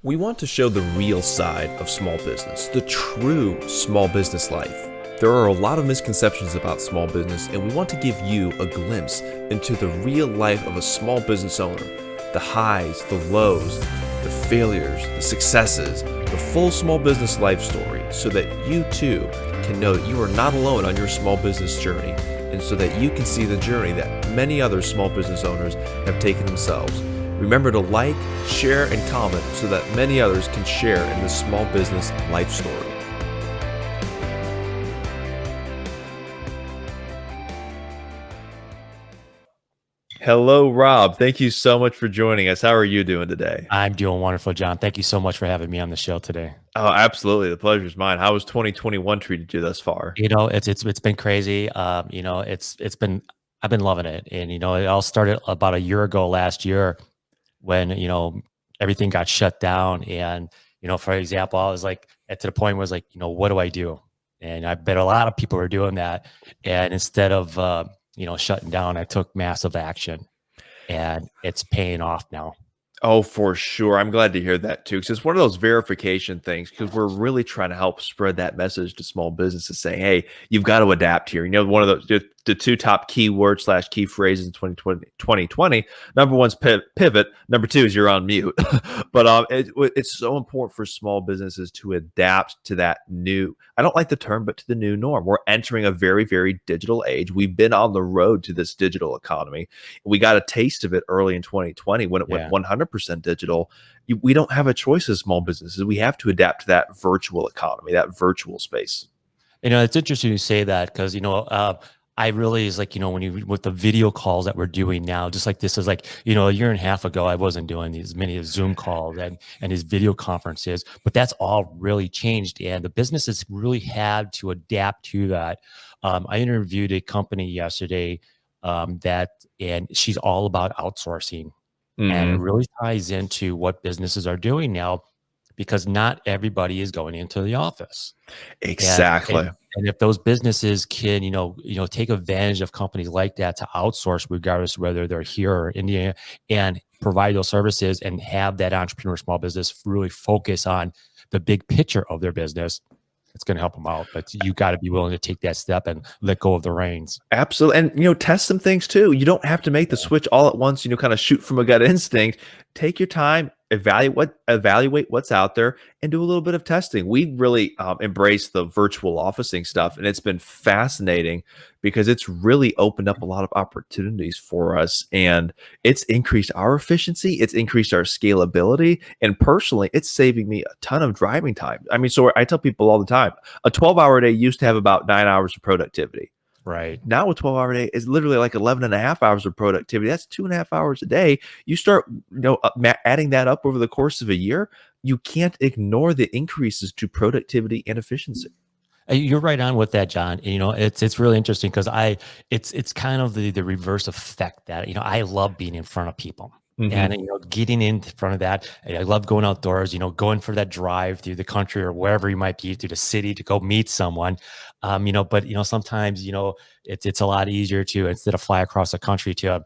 We want to show the real side of small business, the true small business life. There are a lot of misconceptions about small business, and we want to give you a glimpse into the real life of a small business owner. The highs, the lows, the failures, the successes, the full small business life story, so that you too can know that you are not alone on your small business journey, and so that you can see the journey that many other small business owners have taken themselves. Remember to like, share, and comment so that many others can share in this small business life story. Hello, Rob. Thank you so much for joining us. How are you doing today? I'm doing wonderful, John. Thank you so much for having me on the show today. Oh, absolutely. The pleasure's mine. How has 2021 treated you thus far? It's been crazy. It's been I've been loving it, and it all started about a year ago last year when everything got shut down, and for example, I was like at to the point where I was like, what do I do? And I bet a lot of people are doing that, and instead of shutting down, I took massive action, and it's paying off now. Oh, for sure. I'm glad to hear that too, because it's one of those verification things. Because we're really trying to help spread that message to small businesses, saying, "Hey, you've got to adapt here." One of the two top keywords slash key phrases in 2020. Number one's pivot. Number two is you're on mute. But it's so important for small businesses to adapt to that new. I don't like the term, but to the new norm. We're entering a very, very digital age. We've been on the road to this digital economy. We got a taste of it early in 2020 when it went Yeah. 100% digital. We don't have a choice as small businesses. We have to adapt to that virtual economy, that virtual space. It's interesting you say that because I really is like when you with the video calls that we're doing now, just like this is like a year and a half ago, I wasn't doing these many Zoom calls and these video conferences, but that's all really changed, and the businesses really had to adapt to that. I interviewed a company yesterday and she's all about outsourcing, and it Hmm. really ties into what businesses are doing now because not everybody is going into the office. And Exactly. and if those businesses can, take advantage of companies like that to outsource, regardless whether they're here or India, and provide those services and have that entrepreneur small business really focus on the big picture of their business, it's going to help them out. But you got to be willing to take that step and let go of the reins. Absolutely. And test some things too. You don't have to make the switch all at once, kind of shoot from a gut instinct. Take your time, evaluate what's out there, and do a little bit of testing. We really embrace the virtual officing stuff, and it's been fascinating because it's really opened up a lot of opportunities for us, and it's increased our efficiency, it's increased our scalability, and personally, it's saving me a ton of driving time. I mean, so I tell people all the time, a 12-hour day used to have about 9 hours of productivity. Right. Now a 12-hour day is literally like 11 and a half hours of productivity. That's 2.5 hours a day. You start, adding that up over the course of a year, you can't ignore the increases to productivity and efficiency. You're right on with that, John. And, it's really interesting because it's kind of the reverse effect that I love being in front of people. And Mhm. getting in front of that, I love going outdoors. Going for that drive through the country or wherever you might be through the city to go meet someone. But sometimes it's a lot easier to instead of fly across the country to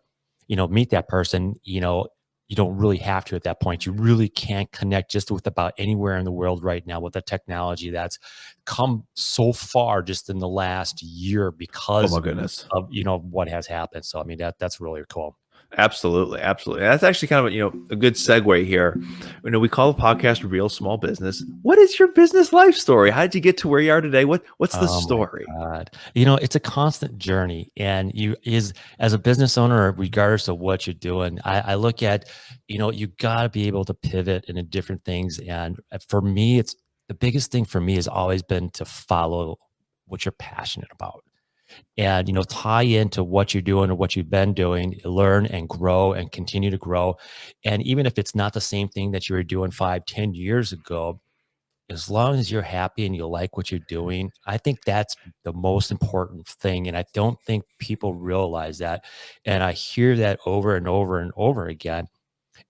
meet that person. You don't really have to at that point. You really can't connect just with about anywhere in the world right now with the technology that's come so far just in the last year Oh because my goodness. of what has happened. So I mean that's really cool. Absolutely, absolutely. And that's actually kind of a good segue here. We call the podcast Real Small Business. What is your business life story? How did you get to where you are today? What's the Oh my story? God. It's a constant journey. And you is as a business owner, regardless of what you're doing, I look at, you gotta be able to pivot into different things. And for me, it's the biggest thing for me has always been to follow what you're passionate about and tie into what you're doing or what you've been doing, learn and grow and continue to grow. And even if it's not the same thing that you were doing 5, 10 years ago, as long as you're happy and you like what you're doing, I think that's the most important thing. And I don't think people realize that. And I hear that over and over and over again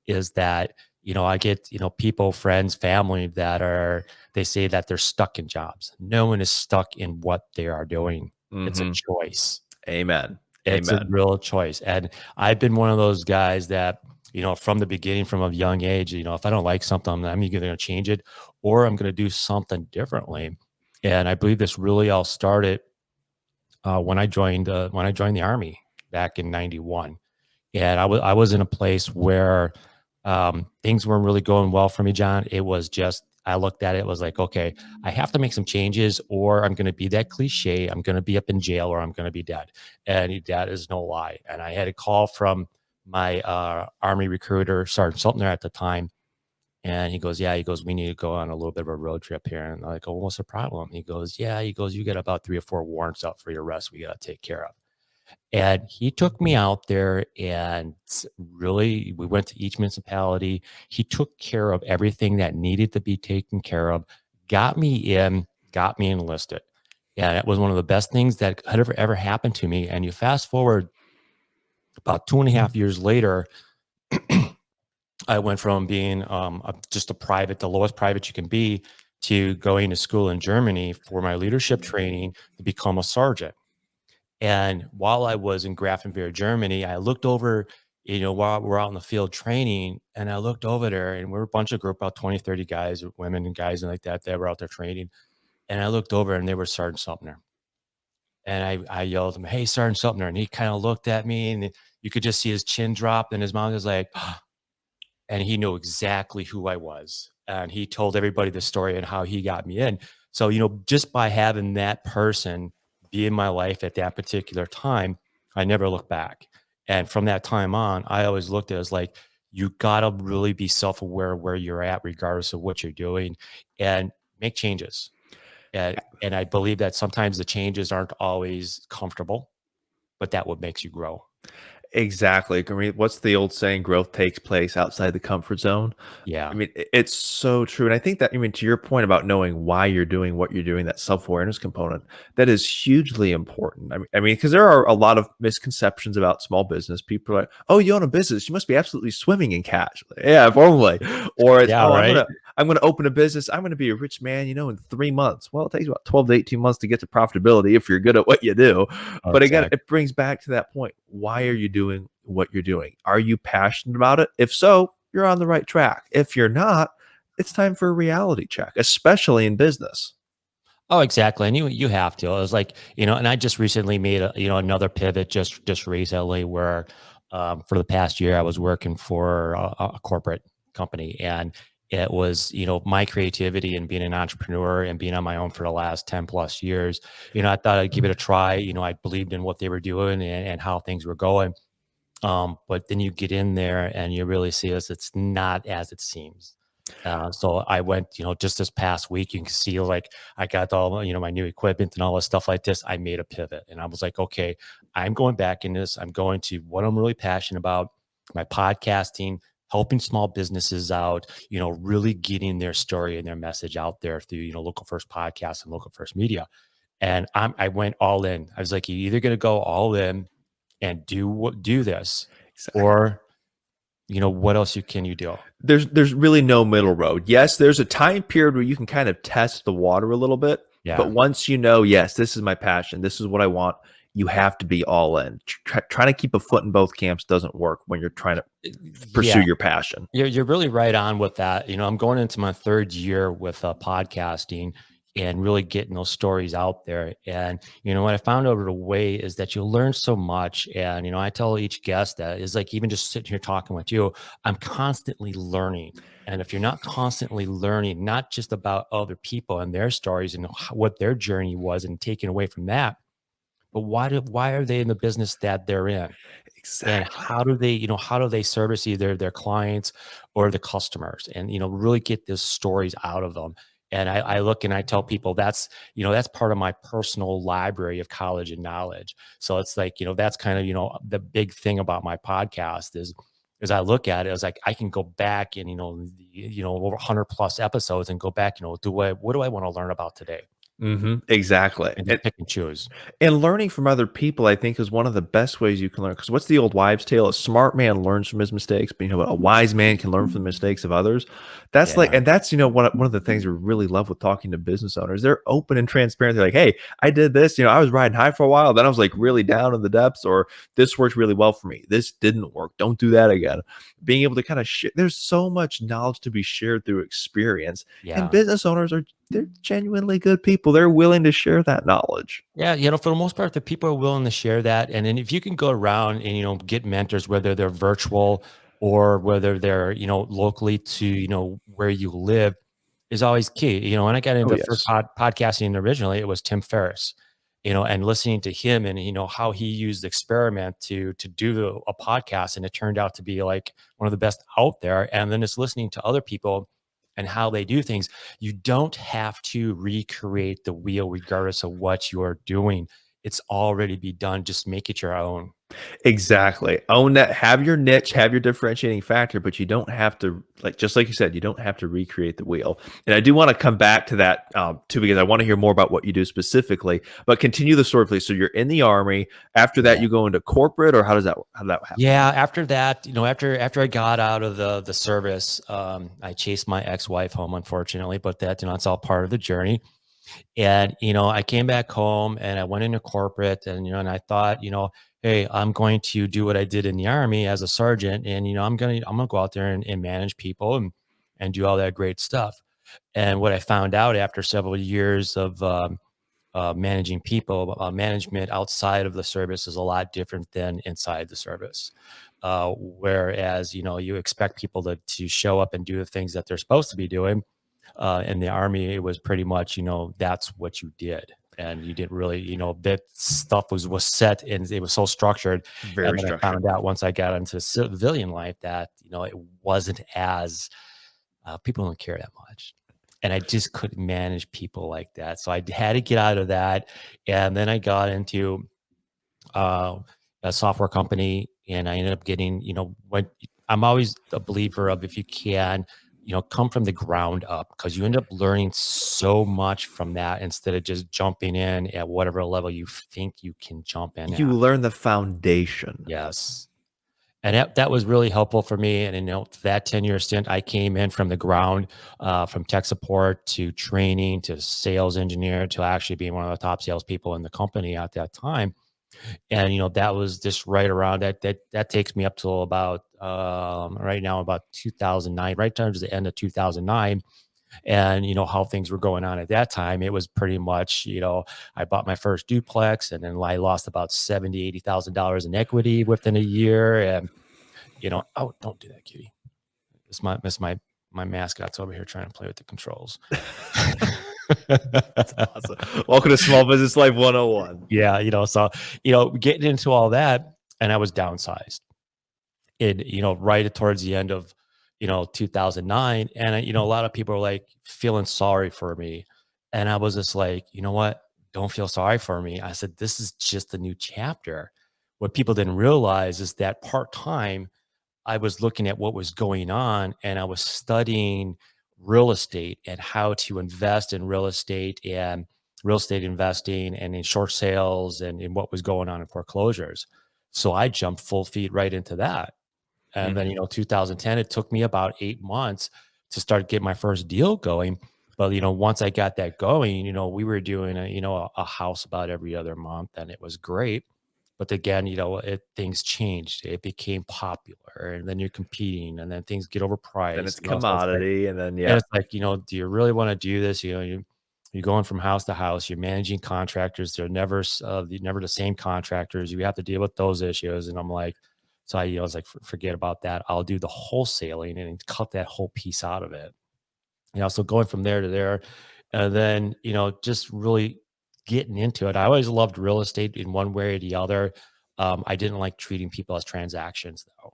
is that, I get, people, friends, family they say that they're stuck in jobs. No one is stuck in what they are doing. It's a Mhm. choice. Amen. It's a Amen. real choice. And I've been one of those guys that, from the beginning, from a young age, if I don't like something, I'm either going to change it or I'm going to do something differently. And I believe this really all started when I joined the army back in '91. And I was in a place where things weren't really going well for me, John. It was just I looked at it, was like, okay, I have to make some changes, or I'm going to be that cliche. I'm going to be up in jail, or I'm going to be dead. And that is no lie. And I had a call from my army recruiter, Sergeant Sultner at the time, and he goes, "Yeah," he goes, "We need to go on a little bit of a road trip here." And I'm like, "Oh, what's the problem?" He goes, "Yeah," he goes, "You got about 3 or 4 warrants out for your arrest. We got to take care of." And he took me out there and really, we went to each municipality. He took care of everything that needed to be taken care of, got me enlisted. And it was one of the best things that had ever happened to me. And you fast forward about 2.5 years later, I went from being just the lowest private you can be, to going to school in Germany for my leadership training to become a sergeant. And while I was in Grafenwehr, Germany, I looked over, while we're out in the field training, and I looked over there, and we're a bunch of group, about 20, 30 guys, women and guys and like that were out there training. And I looked over and they were Sergeant Sumner. And I yelled at him, "Hey, Sergeant Sumner." And he kind of looked at me, and you could just see his chin drop, and his mouth was like, and he knew exactly who I was. And he told everybody the story and how he got me in. So, just by having that person be in my life at that particular time, I never looked back. And from that time on, I always looked at it as like, you got to really be self aware where you're at, regardless of what you're doing, and make changes. And I believe that sometimes the changes aren't always comfortable, but that what makes you grow. Exactly. I mean, what's the old saying? Growth takes place outside the comfort zone. I Yeah. mean, it's so true. And I think that, I mean, to your point about knowing why you're doing what you're doing, that self awareness component, that is hugely important. I mean, because there are a lot of misconceptions about small business. People are like, "Oh, you own a business, you must be absolutely swimming in cash." Yeah, formally. Or it's, Yeah. "Oh, Right. I'm gonna open a business. I'm gonna be a rich man, in 3 months." Well, it takes about 12 to 18 months to get to profitability if you're good at what you do. Oh, But again, exactly. it brings back to that point. Why are you doing what you're doing? Are you passionate about it? If so, you're on the right track. If you're not, it's time for a reality check, especially in business. Oh, exactly. And you have to. It was like, and I just recently made another pivot just recently where for the past year I was working for a corporate company, and it was, my creativity and being an entrepreneur and being on my own for the last 10 plus years, I thought I'd give it a try. I believed in what they were doing and how things were going. But then you get in there and you really see this, it's not as it seems. So I went, just this past week, you can see like I got all, my new equipment and all this stuff like this. I made a pivot and I was like, okay, I'm going back in this. I'm going to what I'm really passionate about, my podcasting, helping small businesses out, really getting their story and their message out there through, Local First Podcast and Local First Media. And I went all in. I was like, you're either going to go all in and do this, Exactly. or what else can you do? There's really no middle road. Yes, there's a time period where you can kind of test the water a little bit, but Yeah. once you know, yes, this is my passion, this is what I want, you have to be all in. Trying to keep a foot in both camps doesn't work when you're trying to pursue Yeah, your passion. you're really right on with that. I'm going into my third year with podcasting and really getting those stories out there. And what I found over the way is that you learn so much. And I tell each guest that is like, even just sitting here talking with you, I'm constantly learning. And if you're not constantly learning, not just about other people and their stories and what their journey was and taking away from that, but why are they in the business that they're in? And Exactly. how do they service either their clients or the customers, and really get these stories out of them. And I look and I tell people that's part of my personal library of college and knowledge. So it's like, that's kind of, the big thing about my podcast is I look at it as like I can go back and over 100 plus episodes and go back, what do I want to learn about today? Exactly. and just pick and choose. And learning from other people, I think, is one of the best ways you can learn. Because what's the old wives' tale? A smart man learns from his mistakes, but you know what? A wise man can learn from the mistakes of others. That's like, Yeah. and that's one of the things we really love with talking to business owners. They're open and transparent. They're like, "Hey, I did this. I was riding high for a while, then I was like really down in the depths, or this worked really well for me. This didn't work. Don't do that again." Being able to kind of share, there's so much knowledge to be shared through experience, and Yeah. business owners they're genuinely good people. They're willing to share that knowledge. Yeah, for the most part, the people are willing to share that, and then if you can go around and get mentors, whether they're virtual or whether they're locally to where you live, is always key. When I got Oh into first yes. podcasting originally, it was Tim Ferriss. And listening to him and how he used experiment to do a podcast, and it turned out to be like one of the best out there. And then it's listening to other people and how they do things. You don't have to recreate the wheel regardless of what you're doing. It's already be done. Just make it your own. Exactly. Own that. Have your niche, have your differentiating factor, but you don't have to, like, just like you said, you don't have to recreate the wheel. And I do want to come back to that too, because I want to hear more about what you do specifically. But continue the story, please. So you're in the army. After that, Yeah. you go into corporate, or how did that happen? Yeah, after that, after I got out of the service, I chased my ex-wife home, unfortunately, but that, it's all part of the journey. And, I came back home and I went into corporate, and, and I thought, hey, I'm going to do what I did in the army as a sergeant. And, I'm going to go out there and manage people and do all that great stuff. And what I found out after several years of, managing people, management outside of the service is a lot different than inside the service. Whereas, you expect people to show up and do the things that they're supposed to be doing. In the army, it was pretty much, that's what you did. And you didn't really, that stuff was set and it was so structured. Very And then I structured. found out once I got into civilian life that, it wasn't as, people don't care that much. And I just couldn't manage people like that. So I had to get out of that. And then I got into uh, a software company, and I ended up getting, what I'm always a believer of, if you can, come from the ground up, because you end up learning so much from that instead of just jumping in at whatever level you think you can jump in You at. learn the foundation. Yes. And that was really helpful for me. And that 10-year stint, I came in from the ground, from tech support to training to sales engineer to actually being one of the top salespeople in the company at that time. And that was just right around that takes me up till about right now about 2009, right towards the end of 2009. And how things were going on at that time, it was pretty much, I bought my first duplex, and then I lost about 70, $80,000 in equity within a year. And oh, don't do that, kitty. It's my mascot's over here trying to play with the controls. That's awesome. Welcome to Small Business Life 101. Yeah, so getting into all that, and I was downsized. And right towards the end of 2009, and a lot of people were like feeling sorry for me, and I was just like, you know what, don't feel sorry for me. I said, this is just a new chapter. What people didn't realize is that part-time I was looking at what was going on, and I was studying real estate and how to invest in real estate and real estate investing and in short sales and in what was going on in foreclosures. So I jumped full feet right into that. And then, Mhm. 2010, it took me about 8 months to start getting my first deal going. But, once I got that going, we were doing a house about every other month, and it was great. But again, things changed. It became popular, and then you're competing, and then things get Then overpriced. it's So it's like, commodity, and then and yep. it's like, do you really want to do this? You're going from house to house. You're managing contractors. They're never the same contractors. You have to deal with those issues. And I'm like, so I was like, forget about that. I'll do the wholesaling and cut that whole piece out of it. So going from there to there, and then just really getting into it. I always loved real estate in one way or the other. I didn't like treating people as transactions though,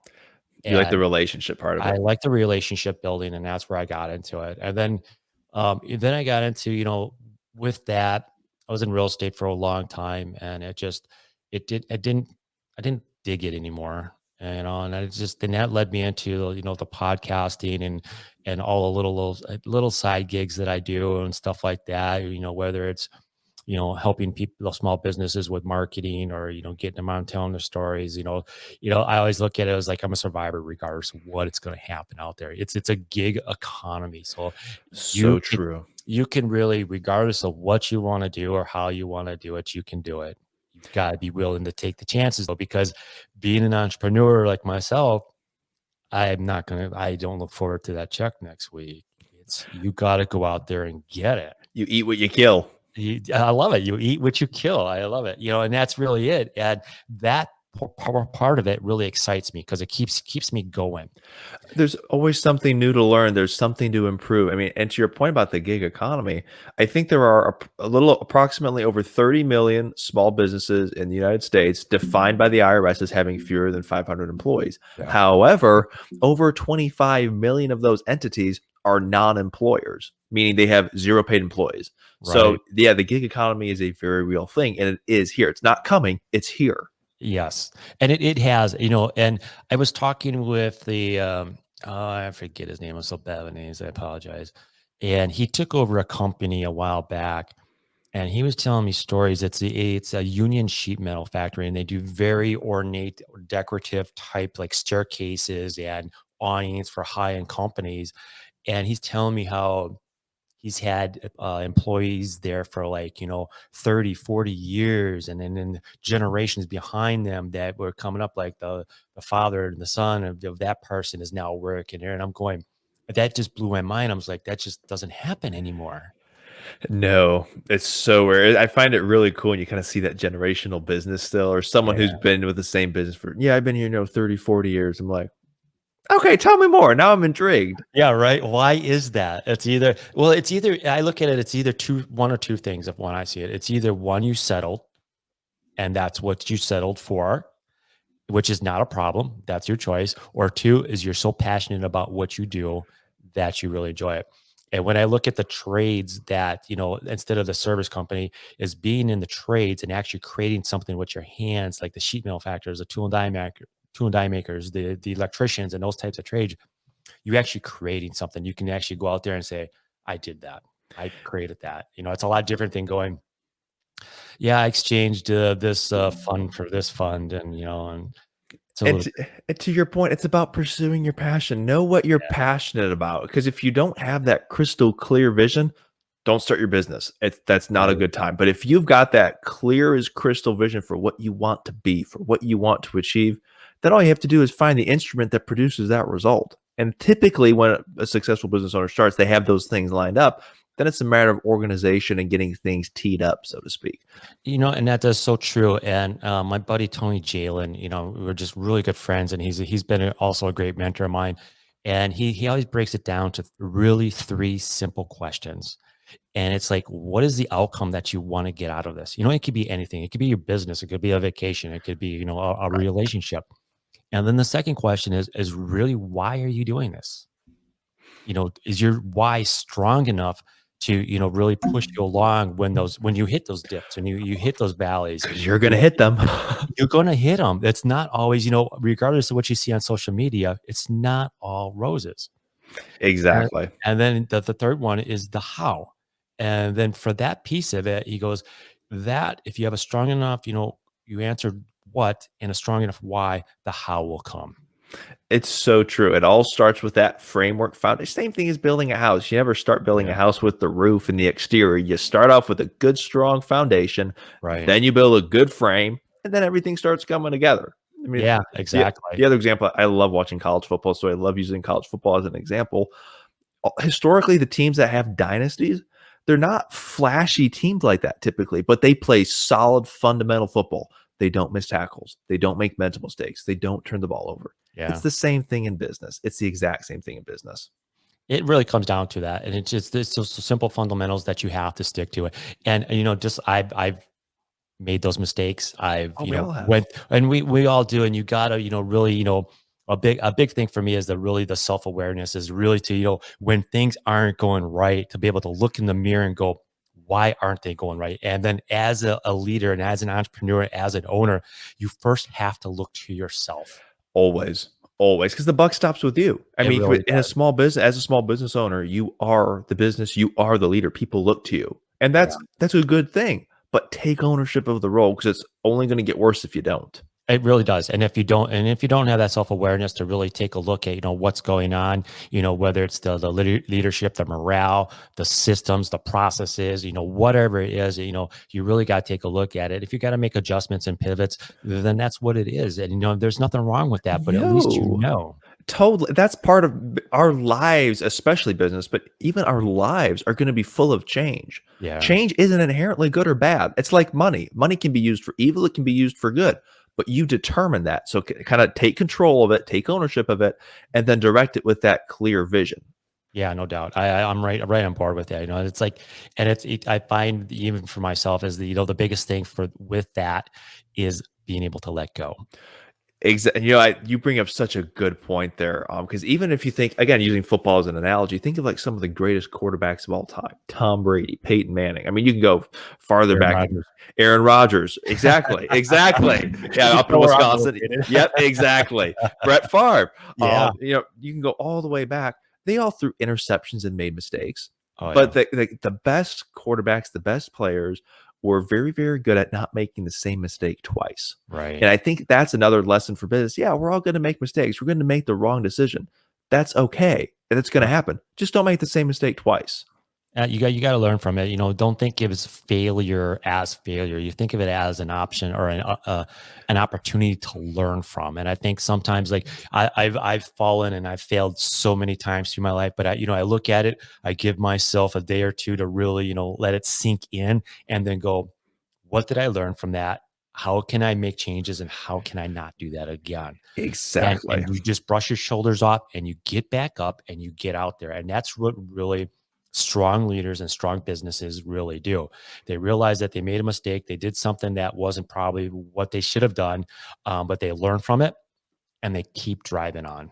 You like the and relationship part of I it. like the relationship building, and that's where I got into it. And then I got into, with that, I was in real estate for a long time, and it just, it did, I didn't dig it anymore. and I just then that led me into, the podcasting and all the little side gigs that I do and stuff like that, whether it's, helping people, small businesses with marketing or, getting them on telling their stories, I always look at it as like I'm a survivor regardless of what it's going to happen out there. It's a gig economy. So you So can true. you can really, regardless of what you want to do or how you want to do it, you can do it. You've got to be willing to take the chances though, because being an entrepreneur like myself, I don't look forward to that check next week. It's you got to go out there and get it. You eat what you kill. I love it. You eat what you kill. I love it. And that's really it. And that part of it really excites me because it keeps me going. There's always something new to learn. There's something to improve. I mean, and to your point about the gig economy, I think there are a little approximately over 30 million small businesses in the United States defined by the IRS as having fewer than 500 employees. Yeah. However, over 25 million of those entities are non-employers, meaning they have zero paid employees. So, Right. yeah, the gig economy is a very real thing, and it is here. It's not coming, it's here. Yes. And it has, and I was talking with I forget his name. I'm so bad with names. I apologize. And he took over a company a while back and he was telling me stories. It's a union sheet metal factory and they do very ornate decorative type like staircases and awnings for high-end companies. And he's telling me how he's had employees there for like 30, 40 years and then generations behind them that were coming up like the father and the son of that person is now working there, and I'm going, that just blew my mind. I was like, that just doesn't happen anymore. No, it's so rare. I find it really cool when you kind of see that generational business still, or someone who's Yeah. been with the same business for, yeah, I've been here, 30, 40 years. I'm like, okay, tell me more. Now I'm intrigued. Yeah, right. Why is that? It's either I look at it, it's either one or two things of when I see it. It's either one, you settled and that's what you settled for, which is not a problem. That's your choice. Or two is you're so passionate about what you do that you really enjoy it. And when I look at the trades that, instead of the service company is being in the trades and actually creating something with your hands, like the sheet metal factors, the tool and die makers, the electricians and those types of trades, you actually creating something. You can actually go out there and say, I did that. I created that. It's a lot different than going, yeah, I exchanged this fund for this fund. And it's a And little to, and to your point, it's about pursuing your passion. Know what you're passionate about. Because if you don't have that crystal clear vision, don't start your business. That's not a right. good time. But if you've got that clear as crystal vision for what you want to be, for what you want to achieve, then all you have to do is find the instrument that produces that result. And typically, when a successful business owner starts, they have those things lined up. Then it's a matter of organization and getting things teed up, so to speak. And that is so true. And my buddy Tony Jalen, we're just really good friends, and he's been also a great mentor of mine. And he always breaks it down to really three simple questions. And it's like, what is the outcome that you want to get out of this? It could be anything. It could be your business. It could be a vacation. It could be, a Right. relationship. And then the second question is really, why are you doing this? Is your why strong enough to, really push you along when you hit those dips and you hit those valleys and Because you're going to hit them. you're going to hit them. It's not always, regardless of what you see on social media, it's not all roses. And, Exactly. and then the third one is the how. And then for that piece of it, he goes, that if you have a strong enough, you answered what and a strong enough why, the how will come. It's so true. It all starts with that framework foundation. Same thing as building a house. You never start building a Yeah. house with the roof and the exterior. You start off with a good, strong foundation, Right. then you build a good frame, and then everything starts coming together. I mean, Yeah, the, exactly. the other example, I love watching college football, so I love using college football as an example. Historically, the teams that have dynasties, they're not flashy teams like that typically, but they play solid fundamental football. They don't miss tackles. They don't make mental mistakes. They don't turn the ball over. It's Yeah. the same thing in business. It's the exact same thing in business. It really comes down to that. And it's those simple fundamentals that you have to stick to it. And, just I've made those mistakes. I've, Oh, we all have. went and we all do. And you gotta, really, a big thing for me is the self-awareness is really to, when things aren't going right, to be able to look in the mirror and go, why aren't they going right? And then as a leader and as an entrepreneur, as an owner, you first have to look to yourself. Always, always, because the buck stops with you. I It mean, really in a does. small business, as a small business owner, you are the business, you are the leader. People look to you, and Yeah. that's a good thing. But take ownership of the role because it's only going to get worse if you don't. It really does. And if you don't have that self-awareness to really take a look at, what's going on, whether it's the leadership, the morale, the systems, the processes, whatever it is, you really got to take a look at it. If you got to make adjustments and pivots, then that's what it is. And there's nothing wrong with that, but at least you Yo, know. totally. That's part of our lives, especially business, but even our lives are going to be full of change. Yeah. Change isn't inherently good or bad. It's like money. Money can be used for evil, it can be used for good, but you determine that. So kind of take control of it, take ownership of it, and then direct it with that clear vision. Yeah, no doubt. I'm right on board with that. It's like, and I find even for myself is the biggest thing for with that is being able to let go. Exactly. You bring up such a good point there. Because even if you think, again, using football as an analogy, think of like some of the greatest quarterbacks of all time: Tom Brady, Peyton Manning. I mean, you can go farther Aaron back. Rodgers. Aaron Rodgers. Exactly. Exactly. Yeah, You up in know where I'm Wisconsin. located. Yep. Exactly. Brett Favre. Yeah. You can go all the way back. They all threw interceptions and made mistakes, Oh but yeah. the best quarterbacks, the best players, were very, very good at not making the same mistake twice. Right. And I think that's another lesson for business. Yeah, we're all going to make mistakes. We're going to make the wrong decision. That's okay. And it's going to Right. happen. Just don't make the same mistake twice. You got to learn from it. Don't think of it failure as failure. You think of it as an option or an opportunity to learn from. And I think sometimes, like I've fallen and I've failed so many times through my life, but I look at it. I give myself a day or two to really let it sink in, and then go, what did I learn from that? How can I make changes, and how can I not do that again? and Exactly. and you just brush your shoulders off and you get back up and you get out there, and that's what really strong leaders and strong businesses really do. They realize that they made a mistake, they did something that wasn't probably what they should have done, but they learn from it and they keep driving on.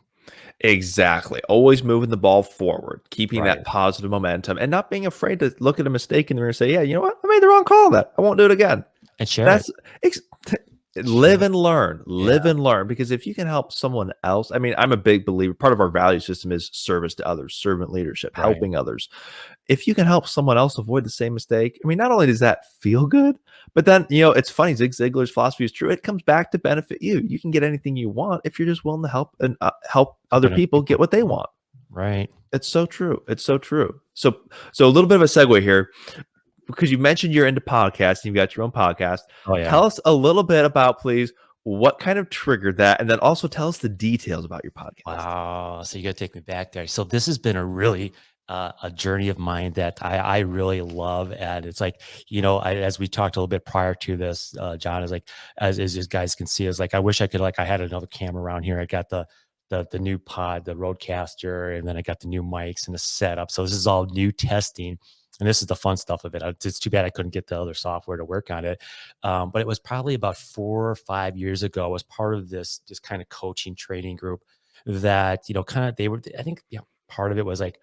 Exactly. Always moving the ball forward, keeping Right. that positive momentum and not being afraid to look at a mistake in the mirror and say, yeah, you know what? I made the wrong call on that. I won't do it again. And share it. That's ex- Share live it. and learn, Yeah. live and learn. Because if you can help someone else, I mean, I'm a big believer. Part of our value system is service to others, servant leadership, Right. helping others. If you can help someone else avoid the same mistake, I mean, not only does that feel good, but then, it's funny. Zig Ziglar's philosophy is true. It comes back to benefit you. You can get anything you want if you're just willing to help and help other Helping other people get people. what they want. Right. It's so true. It's so true. So a little bit of a segue here because you mentioned you're into podcasts and you've got your own podcast. Oh yeah. Tell us a little bit about, please, what kind of triggered that, and then also tell us the details about your podcast. Wow. So you got to take me back there. So this has been a really a journey of mine that I really love, and it's like as we talked a little bit prior to this, John, is like as you guys can see, is like I wish I could I had another camera around here. I got the new pod, the Roadcaster, and then I got the new mics and the setup. So this is all new testing. And this is the fun stuff of it. It's too bad I couldn't get the other software to work on it. But it was probably about 4 or 5 years ago. I was part of this kind of coaching training group that, kind of, they were, I think, part of it was like,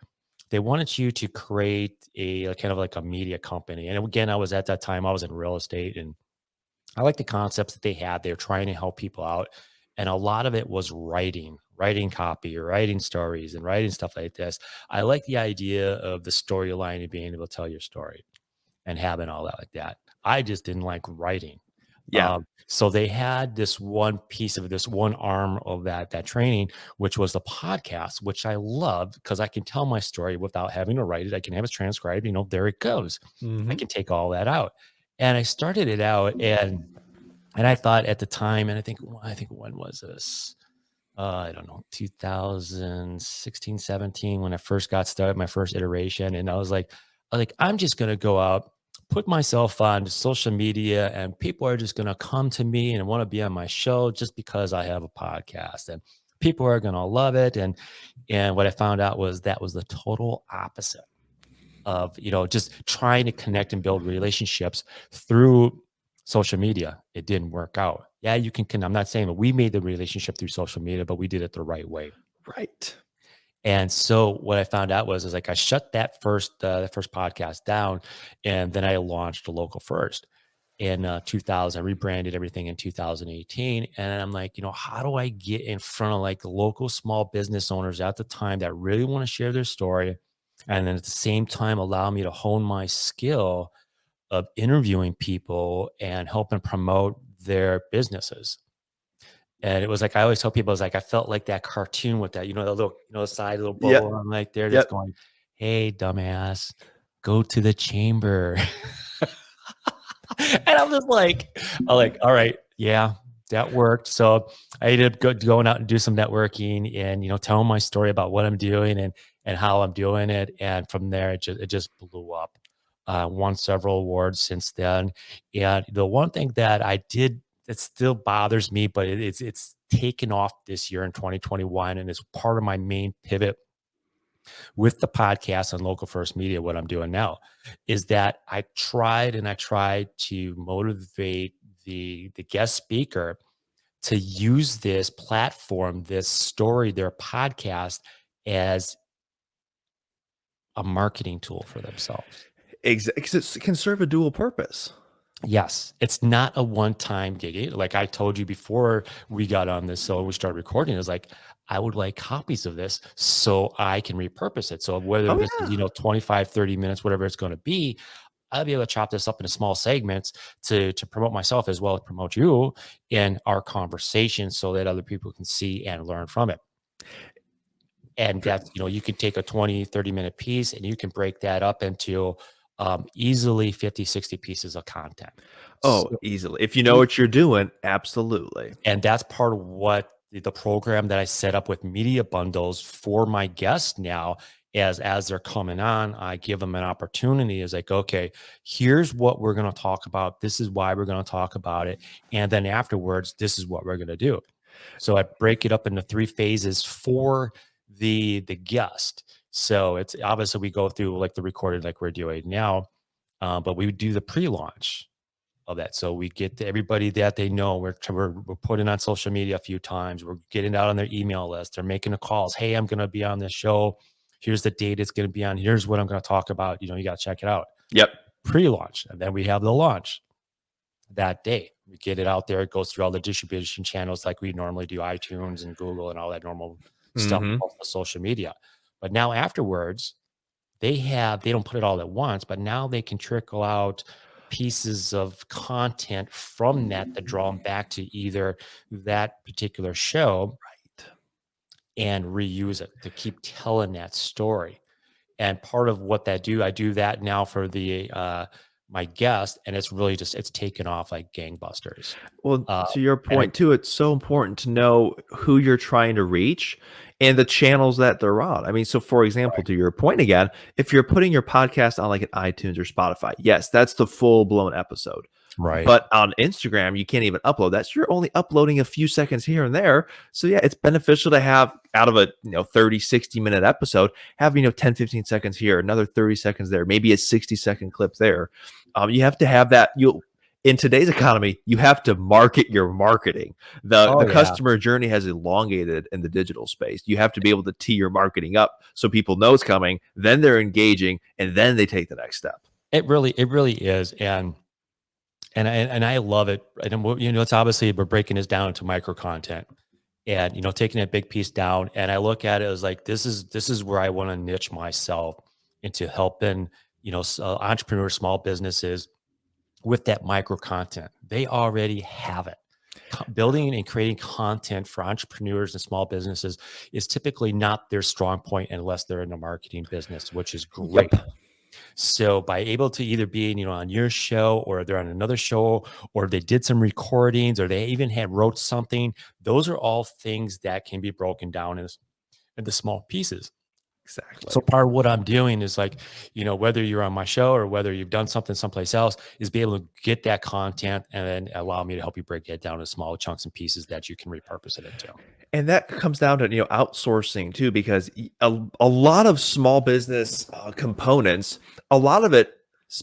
they wanted you to create a kind of like a media company. And again, I was at that time, I was in real estate, and I like the concepts that they had. They were trying to help people out. And a lot of it was writing copy or writing stories and writing stuff like this. I like the idea of the storyline and being able to tell your story and having all that like that. I just didn't like writing. Yeah. So they had this one piece of this one arm of that training, which was the podcast, which I loved because I can tell my story without having to write it. I can have it transcribed. There it goes. I Hmm. can take all that out. And I started it out, and I thought at the time, and I think when was this? I don't know, 2016, 17, when I first got started, my first iteration. And I was like, I'm just going to go out, put myself on social media, and people are just going to come to me and want to be on my show just because I have a podcast, and people are going to love it. And what I found out was that was the total opposite of, just trying to connect and build relationships through social media. It didn't work out. Yeah, you can I'm not saying that we made the relationship through social media, but we did it the right way. Right. And so what I found out was like I shut that first podcast down, and then I launched a local first. in 2000. I rebranded everything in 2018. And I'm like, how do I get in front of like the local small business owners at the time that really want to share their story? And then at the same time, allow me to hone my skill of interviewing people and helping promote their businesses. And it was like, I always tell people, I was like, I felt like that cartoon with that, the little, the side little Yep. bubble on like there that's Yep. going, hey, dumbass, go to the chamber. And I'm like, all right, yeah, that worked. So I ended up going out and do some networking and, telling my story about what I'm doing and how I'm doing it. And from there, it just blew up. Won several awards since then. And the one thing that I did that still bothers me, but it's taken off this year in 2021, and it's part of my main pivot with the podcast and local first media, what I'm doing now is that I tried to motivate the guest speaker to use this platform, this story, their podcast as a marketing tool for themselves. Exactly. 'Cause it can serve a dual purpose. Yes, it's not a one-time gig. Like I told you before we got on this, so we started recording, it was like, I would like copies of this so I can repurpose it. So whether Oh this is, yeah. 25, 30 minutes, whatever it's going to be, I'll be able to chop this up into small segments to promote myself as well as promote you in our conversation so that other people can see and learn from it. And that's, you can take a 20, 30-minute piece and you can break that up into easily 50, 60 pieces of content. Oh, So, easily. If you know what you're doing, absolutely. and that's part of what the program that I set up with media bundles for my guests now, as they're coming on, I give them an opportunity. Is like, okay, here's what we're going to talk about. This is why we're going to talk about it. And then afterwards, this is what we're going to do. So I break it up into 3 phases for the guest. So it's obviously we go through like the recorded like we're doing now, but we do the pre-launch of that. So we get to everybody that they know. We're putting on social media a few times. We're getting out on their email list. They're making the calls. Hey, I'm going to be on this show. Here's the date it's going to be on. Here's what I'm going to talk about. You got to check it out. Yep. Pre-launch, and then we have the launch that day. We get it out there. It goes through all the distribution channels like we normally do, iTunes and Google and all that normal stuff, Mhm. off of social media. But now afterwards, they don't put it all at once, but now they can trickle out pieces of content from that draw them back to either that particular show Right. and reuse it to keep telling that story. And part of what I do that now for the my guest, and it's really it's taken off like gangbusters. Well, Uh, to your and point too, it's so important to know who you're trying to reach and the channels that they're on. I mean, so for example, to your point again, if you're putting your podcast on like an iTunes or Spotify, yes, that's the full blown episode. right. But on Instagram, you can't even upload that. So you're only uploading a few seconds here and there. So yeah, it's beneficial to have out of a 30, 60-minute episode, have 10, 15 seconds here, another 30 seconds there, maybe a 60-second clip there. You have to have that. You in today's economy, you have to market your marketing. The Oh the yeah. customer journey has elongated in the digital space. You have to be able to tee your marketing up so people know it's coming, then they're engaging, and then they take the next step. It really is. And I love it. And it's obviously we're breaking this down into micro content and taking a big piece down. And I look at it as like this is where I want to niche myself into helping entrepreneurs, small businesses with that micro content. They already have it. Building and creating content for entrepreneurs and small businesses is typically not their strong point unless they're in the marketing business, which is Yep. great. So by able to either be, on your show or they're on another show or they did some recordings or they even wrote something, those are all things that can be broken down into small pieces. Exactly. So part of what I'm doing is like, whether you're on my show or whether you've done something someplace else, is be able to get that content and then allow me to help you break it down into small chunks and pieces that you can repurpose it into. And that comes down to outsourcing too, because a lot of small business components, a lot of it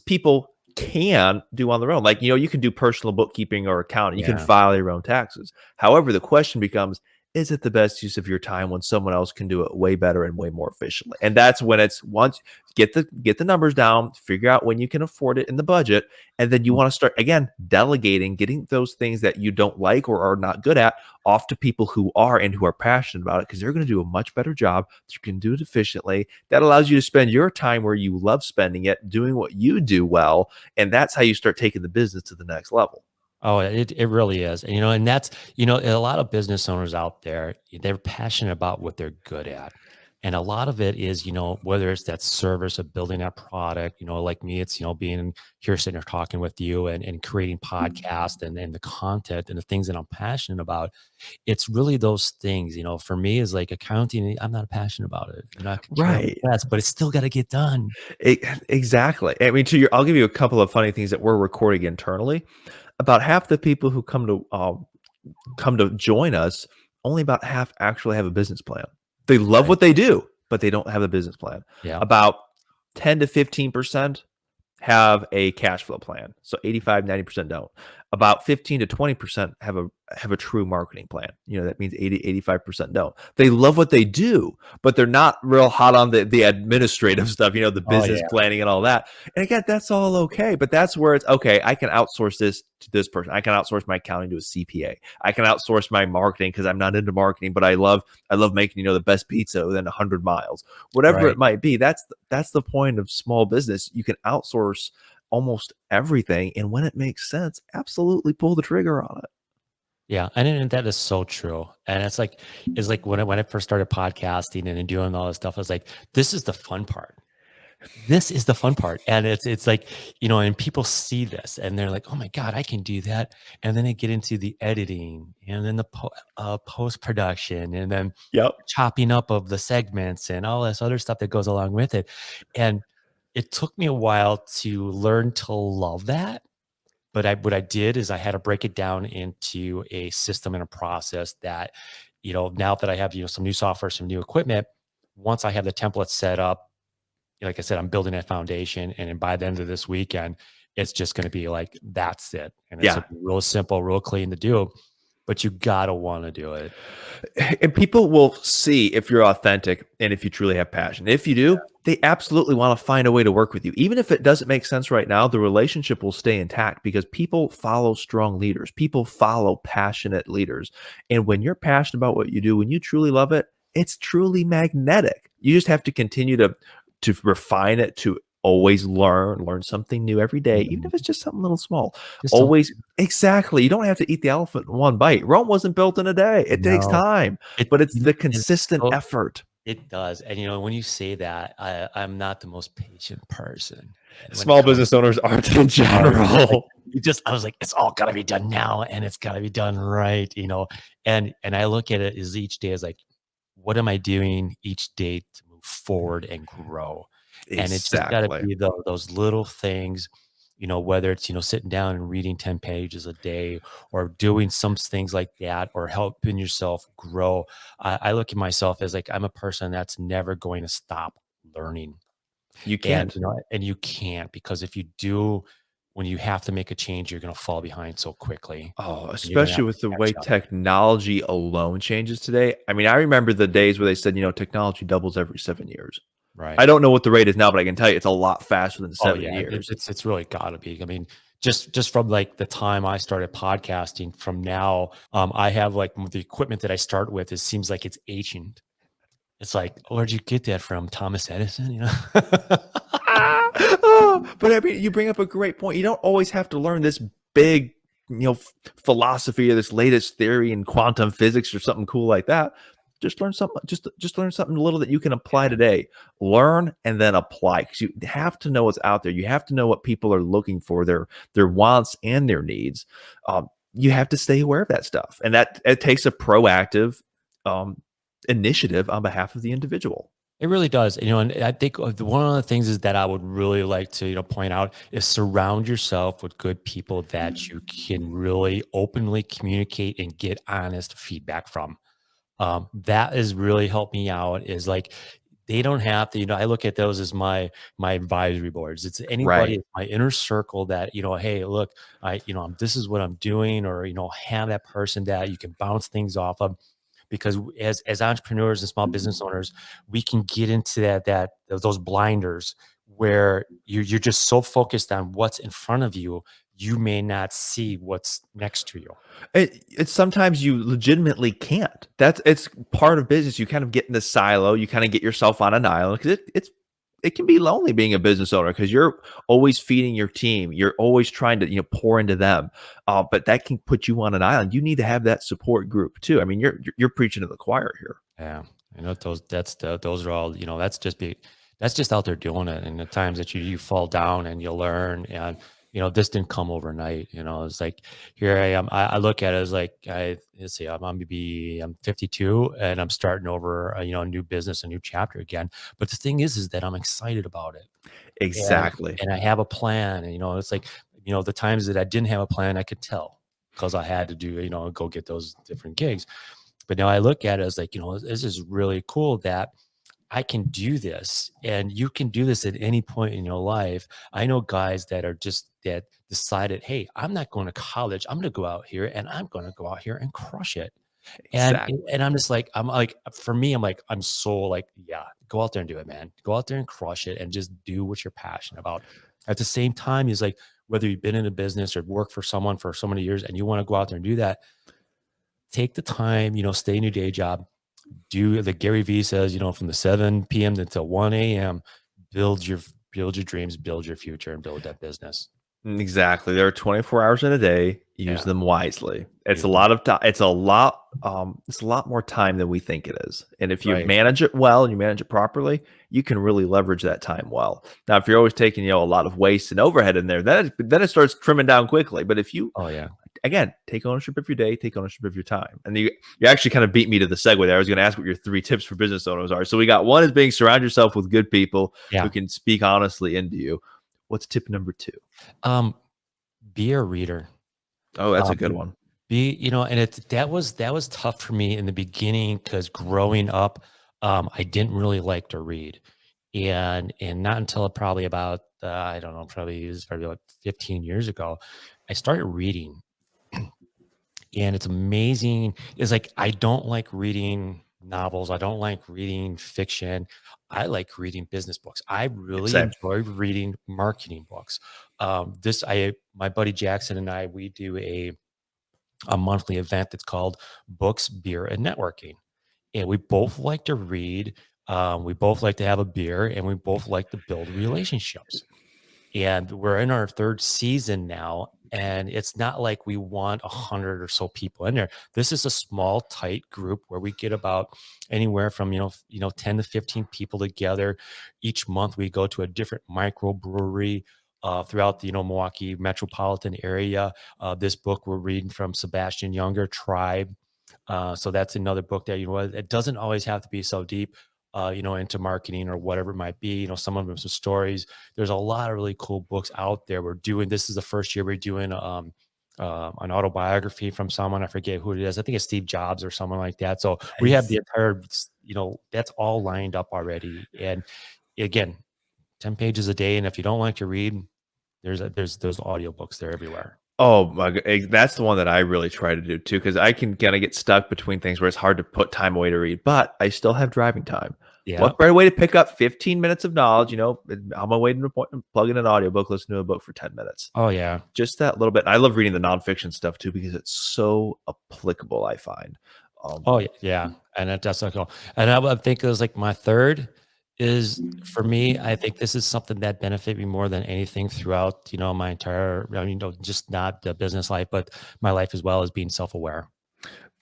people can do on their own. Like you can do personal bookkeeping or accounting, you can Yeah. file your own taxes. However, the question becomes: is it the best use of your time when someone else can do it way better and way more efficiently? And that's when it's once get the numbers down, figure out when you can afford it in the budget, and then you want to start again delegating, getting those things that you don't like or are not good at off to people who are and who are passionate about it because they're going to do a much better job. You can do it efficiently. That allows you to spend your time where you love spending it, doing what you do well, and that's how you start taking the business to the next level. Oh, it really is. And, and that's, a lot of business owners out there, they're passionate about what they're good at. And a lot of it is, whether it's that service of building that product, like me, it's, being here sitting here talking with you and creating podcasts and the content and the things that I'm passionate about. It's really those things, for me is like accounting. I'm not passionate about it. I could care Right. less, but it's still got to get done. Exactly. I mean, I'll give you a couple of funny things that we're recording internally. About half the people who come to join us, only about half actually have a business plan. They love Right. what they do, but they don't have a business plan. Yeah. About 10 to 15% have a cash flow plan. So 85, 90% don't. About 15 to 20% have a true marketing plan. That means 80, 85% don't. They love what they do, but they're not real hot on the administrative stuff, the Oh, business yeah. planning and all that. And again, that's all okay, but that's where it's okay. I can outsource this to this person. I can outsource my accounting to a CPA. I can outsource my marketing because I'm not into marketing, but I love making, the best pizza within 100 miles. Whatever Right. it might be, that's the point of small business. You can outsource almost everything, and when it makes sense, absolutely pull the trigger on it. Yeah, and that is so true. And it's like when I first started podcasting and doing all this stuff, I was like, this is the fun part. This is the fun part. And it's like, and people see this and they're like, oh my God, I can do that. And then they get into the editing and then the post production and then Yep. chopping up of the segments and all this other stuff that goes along with it. And it took me a while to learn to love that, but what I did is I had to break it down into a system and a process that, now that I have, some new software, some new equipment, once I have the template set up, like I said, I'm building a foundation. And then by the end of this weekend, it's just going to be like, that's it. And it's Yeah. a real simple, real clean to do, but you got to want to do it. And people will see if you're authentic and if you truly have passion. If you do, they absolutely want to find a way to work with you. Even if it doesn't make sense right now, the relationship will stay intact because people follow strong leaders. People follow passionate leaders. And when you're passionate about what you do, when you truly love it, it's truly magnetic. You just have to continue to refine it, to always learn something new every day, even Mhm. if it's just something little small. Just some, Always exactly. You don't have to eat the elephant in one bite. Rome wasn't built in a day. It takes no, time, it, but it's you the know, it's consistent so, effort. it does. And, when you say that, I'm not the most patient person. And when it Small comes business owners aren't in like, general. I was like, it's all gotta be done now and it's gotta be done right, and I look at it as each day as like, what am I doing each day to move forward and grow? And it's just gotta Exactly. be those little things, whether it's, sitting down and reading 10 pages a day or doing some things like that or helping yourself grow. I look at myself as like, I'm a person that's never going to stop learning. You And, can't. and you can't, because if you do, when you have to make a change, you're gonna fall behind so quickly, Oh, and you're gonna especially have to with the way catch up. technology alone changes today. I mean, I remember the days where they said, technology doubles every 7 years. I Right. don't know what the rate is now, but I can tell you it's a lot faster than Oh, seven yeah, years. it's really gotta be. I mean, just from, like, the time I started podcasting from now, I have, like, the equipment that I start with, it seems like it's ancient. It's like, "Where'd you get that from? Thomas Edison?" You know? But I mean, you bring up a great point. You don't always have to learn this big, philosophy or this latest theory in quantum physics or something cool like that. Just learn something. Just learn something little that you can apply Yeah. today. Learn and then apply because you have to know what's out there. You have to know what people are looking for, their wants and their needs. You have to stay aware of that stuff, and that it takes a proactive um, initiative on behalf of the individual. It really does. And I think one of the things is that I would really like to, point out is surround yourself with good people that you can really openly communicate and get honest feedback from. That has really helped me out is like, they don't have to, I look at those as my advisory boards. It's anybody Right. in my inner circle that, hey, look, this is what I'm doing, or, have that person that you can bounce things off of. because as entrepreneurs and small business owners, we can get into those blinders where you're just so focused on what's in front of you, you may not see what's next to you. It's sometimes you legitimately can't. It's part of business. You kind of get in the silo. You kind of get yourself on an island because it can be lonely being a business owner because you're always feeding your team. You're always trying to pour into them. But that can put you on an island. You need to have that support group too. I mean, you're preaching to the choir here. Yeah, I know those are all, that's just out there doing it. And the times that you fall down and you learn, and this didn't come overnight. It's like, here I am. I look at it as like, let's see, I'm 52 and I'm starting over, a new business, a new chapter again. But the thing is that I'm excited about it, and Exactly. I have a plan. And it's like, the times that I didn't have a plan, I could tell because I had to do, go get those different gigs. But now I look at it as like, this is really cool that I can do this, and you can do this at any point in your life. I know guys that decided, hey, I'm not going to college. I'm going to go out here and I'm going to go out here and crush it. And Exactly. and I'm like, for me, I'm like, I'm so like, yeah, go out there and do it, man. Go out there and crush it and just do what you're passionate about. At the same time, is like, whether you've been in a business or work for someone for so many years and you want to go out there and do that, take the time, stay in your day job, do the Gary Vee says, from the 7 p.m. until 1 a.m., build your dreams, build your future, and build that business. Exactly. There are 24 hours in a day. Use Yeah. them wisely. It's a Use them. lot of time. It's a lot more time than we think it is. And if you Right. manage it well and you manage it properly, you can really leverage that time well. Now, if you're always taking, a lot of waste and overhead in there, then it starts trimming down quickly. But if you, Oh yeah. again, take ownership of your day, take ownership of your time. And you actually kind of beat me to the segue there. I was going to ask what your 3 tips for business owners are. So we got one is being surround yourself with good people who Yeah. can speak honestly into you. What's tip number 2? Um, be a reader. Oh, that's a Um, good one. and that was tough for me in the beginning because growing up, I didn't really like to read, and not until probably about I don't know, probably it was probably like 15 years ago, I started reading. And it's amazing. It's like, I don't like reading novels. I don't like reading fiction. I like reading business books. I really Same. enjoy reading marketing books. My buddy Jackson and I, we do a monthly event that's called Books, Beer, and Networking. And we both like to read. We both like to have a beer, and we both like to build relationships. And we're in our 3rd season now, and it's not like we want 100 or so people in there. This is a small, tight group where we get about anywhere from 10 to 15 people together. Each month we go to a different microbrewery throughout the Milwaukee metropolitan area. This book we're reading from Sebastian Younger, Tribe. So that's another book that, it doesn't always have to be so deep, into marketing or whatever it might be. Some of them some stories. There's a lot of really cool books out there. This is the first year we're doing an autobiography from someone. I forget who it is. I think it's Steve Jobs or someone like that. So we have the Nice. entire, that's all lined up already. And again, 10 pages a day. And if you don't like to read, there's audiobooks there everywhere. Oh my god, that's the one that I really try to do too, because I can kind of get stuck between things where it's hard to put time away to read, but I still have driving time. Yeah. What better way to pick up 15 minutes of knowledge? On my way to an appointment, plug in an audiobook, listen to a book for 10 minutes. Oh yeah. Just that little bit. I love reading the nonfiction stuff too because it's so applicable, I find. Oh yeah, and that's like, oh, and I would think it was like my third is for me. I think this is something that benefit me more than anything throughout my entire, just not the business life, but my life as well, as being self-aware.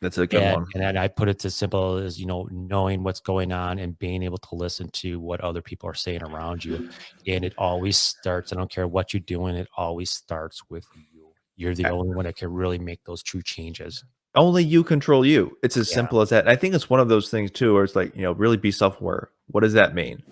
That's a good And one. and then I put it as simple as knowing what's going on and being able to listen to what other people are saying around you. And it always starts. I don't care what you're doing. It always starts with you. You're the only one that can really make those true changes. Only you control you. It's as Yeah. simple as that. And I think it's one of those things too, where it's like, really be self-aware. What does that mean?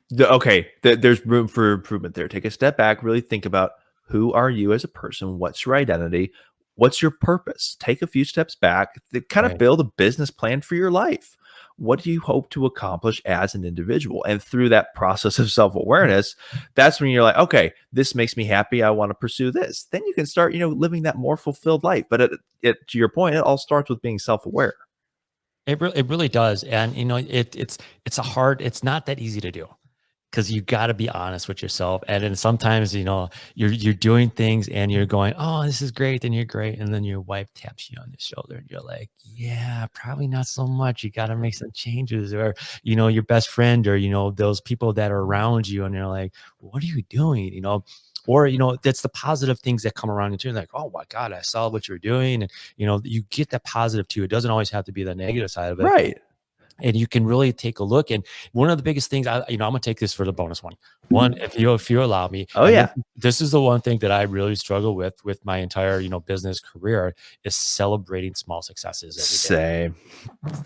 There's room for improvement there. Take a step back, really think about who are you as a person? What's your identity? What's your purpose? Take a few steps back, kind of Right. build a business plan for your life. What do you hope to accomplish as an individual? And through that process of self awareness, that's when you're like, okay, this makes me happy. I want to pursue this. Then you can start, living that more fulfilled life. But to your point, it all starts with being self aware. It really does, and, it's a hard it's not that easy to do. 'Cause you gotta be honest with yourself, and then sometimes, you're doing things and you're going, "Oh, this is great," and you're great, and then your wife taps you on the shoulder and you're like, "Yeah, probably not so much, you gotta make some changes," or, your best friend or, those people that are around you and you're like, "What are you doing?" Or, that's the positive things that come around you too, like, "Oh my god, I saw what you're doing," and, you get that positive too. It doesn't always have to be the negative side of it, Right. and you can really take a look. And one of the biggest things I'm gonna take this for the bonus one. One, if you allow me, Oh, and yeah. this is the one thing that I really struggle with my entire business career is celebrating small successes every day. Same.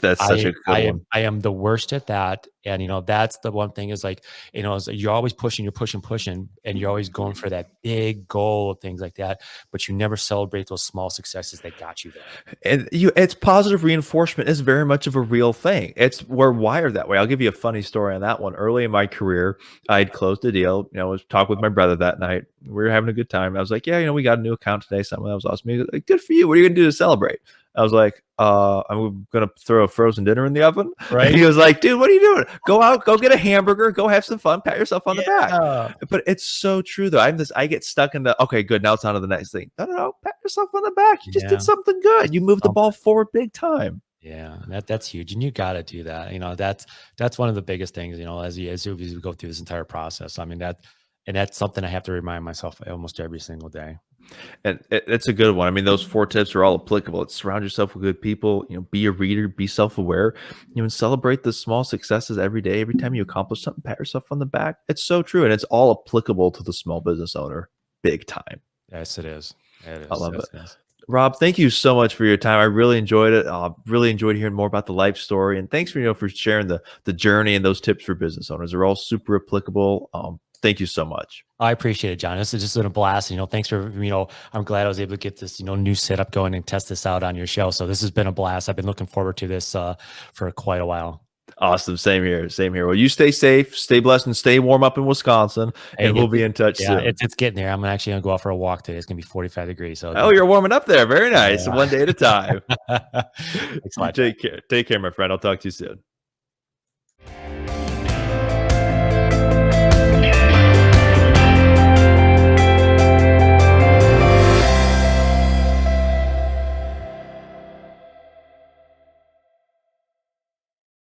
That's such I a good I one. am I am the worst at that, and that's the one thing is like, you're always pushing, you're pushing, and you're always going for that big goal, things like that, but you never celebrate those small successes that got you there. And it's positive reinforcement is very much of a real thing. We're wired that way. I'll give you a funny story on that one. Early in my career, I'd closed a deal. I was talking with my brother that night. We were having a good time. I was like, "Yeah, we got a new account today. Something that was awesome." He was like, "Good for you. What are you gonna do to celebrate?" I was like, I'm gonna throw a frozen dinner in the oven." And Right? he was like, "Dude, what are you doing? Go out, go get a hamburger, go have some fun, pat yourself on the back." Yeah. But it's so true though. I get stuck in the okay, good. Now it's on to the next thing. No, no, no. Pat yourself on the back. You just did Yeah. something good. You moved the ball forward big time. Yeah, that's huge, and you gotta do that. That's one of the biggest things. As you go through this entire process. I mean that's something I have to remind myself almost every single day. And it's a good one. I mean, those 4 tips are all applicable. It's surround yourself with good people, be a reader, be self-aware, and celebrate the small successes every day. Every time you accomplish something, pat yourself on the back. It's so true. And it's all applicable to the small business owner big time. Yes, it is. It I is. love Yes, it. it is. Rob, thank you so much for your time. I really enjoyed it. Really enjoyed hearing more about the life story, and thanks for for sharing the journey and those tips for business owners. They're all super applicable. Thank you so much. I appreciate it, John. This has just been a blast. Thanks for I'm glad I was able to get this new setup going and test this out on your show. So this has been a blast. I've been looking forward to this for quite a while. Awesome. Same here. Same here. Well, you stay safe, stay blessed, and stay warm up in Wisconsin. Hey, And we'll be in touch yeah, soon. it's getting there. I'm actually gonna go out for a walk today. It's gonna be 45 degrees. So Oh, you're warming up there. Very nice. yeah. One day at a time. Thanks a You lot, John. take care. Take care, my friend. I'll talk to you soon.